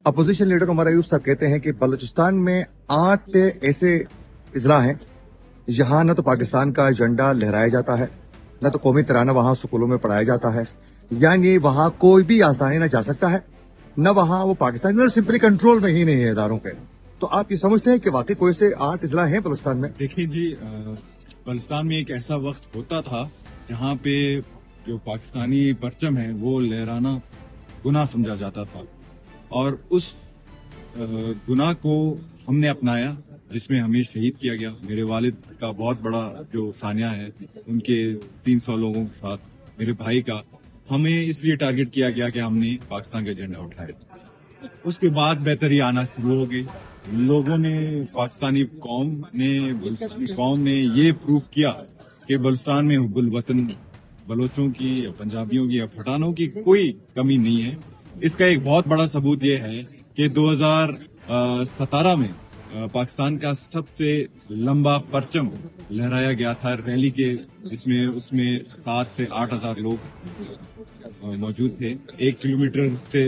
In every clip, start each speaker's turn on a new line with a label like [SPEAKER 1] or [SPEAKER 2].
[SPEAKER 1] Opposition leader Umar Ayub साहब कहते हैं कि बलूचिस्तान में 8 ऐसे अजला हैं जहां न तो पाकिस्तान का झंडा लहराया जाता है, न तो कौमी तराना वहां स्कूलों में पढ़ाया जाता है, यानी वहां कोई भी आसानी न जा सकता है, न वहां वो पाकिस्तान में सिंपली कंट्रोल में ही नहीं है इदारों के। तो आप ये समझते हैं कि वाकई कोई से 8 अजला हैं बलूचिस्तान में?
[SPEAKER 2] देखिए जी, बलूचिस्तान में एक ऐसा वक्त होता था जहाँ पे जो पाकिस्तानी परचम है वो लहराना गुनाह समझा जाता था, और उस गुनाह को हमने अपनाया, जिसमें हमें शहीद किया गया। मेरे वालिद का बहुत बड़ा जो सानिया है, उनके 300 लोगों के साथ, मेरे भाई का, हमें इसलिए टारगेट किया गया कि हमने पाकिस्तान का झंडा उठाया। उसके बाद बेहतरी आना शुरू हो गई। लोगों ने, पाकिस्तानी बलूचिस्तानी कौम ने ये प्रूव किया कि बलूचिस्तान में हुब्बुल वतन बलोचों की या पंजाबियों की या पठानों की कोई कमी नहीं है। इसका एक बहुत बड़ा सबूत ये है कि 2017 में पाकिस्तान का सबसे लंबा परचम लहराया गया था रैली के, जिसमें उसमें 7 से 8 हजार लोग मौजूद थे। 1 किलोमीटर से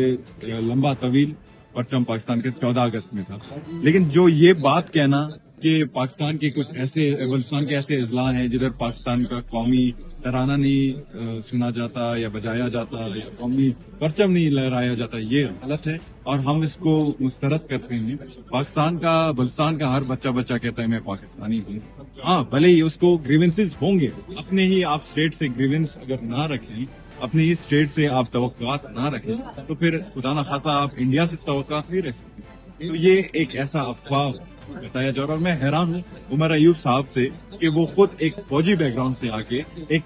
[SPEAKER 2] लंबा तवील परचम पाकिस्तान के 14 अगस्त में था। लेकिन जो ये बात कहना कि पाकिस्तान के कुछ ऐसे, बलूचिस्तान के ऐसे अजला हैं जिधर पाकिस्तान का कौमी तराना नहीं सुना जाता या बजाया जाता या कौमी परचम नहीं लहराया जाता, ये गलत है और हम इसको मुस्तरद करते हैं। बलूचिस्तान का हर बच्चा कहता है मैं पाकिस्तानी हूँ। हाँ, भले ही उसको ग्रीवेंसेस होंगे, अपने ही आप स्टेट से ग्रीवेंस अगर ना रखें, अपने ही स्टेट से आप तवक्कुआत ना रखें, तो फिर खुदा ना खासा आप इंडिया से तवक्कुआत नहीं रख सकते। तो ये एक ऐसा अफवाह बताया जा रहा है, और मैं हैरान हूँ उमर अयूब साहब से कि वो खुद एक फौजी बैकग्राउंड से आके एक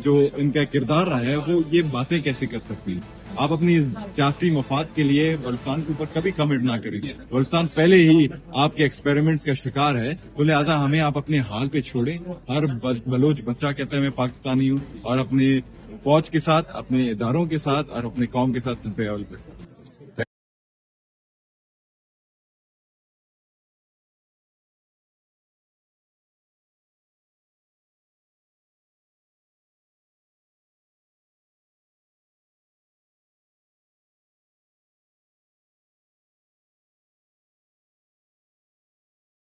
[SPEAKER 2] जो इनका किरदार रहा है, वो ये बातें कैसे कर सकती हैं। आप अपनी सियासी मफाद के लिए बलूचिस्तान के ऊपर कभी कमेंट ना करें। बलूचिस्तान पहले ही आपके एक्सपेरिमेंट्स का शिकार है, तो लिहाजा हमें आप अपने हाल पे छोड़ें। हर बलोच बच्चा कहता है मैं पाकिस्तानी हूँ, और अपने फौज के साथ, अपने इदारों के साथ और अपने कौम के साथ सफ़े अव्वल पे।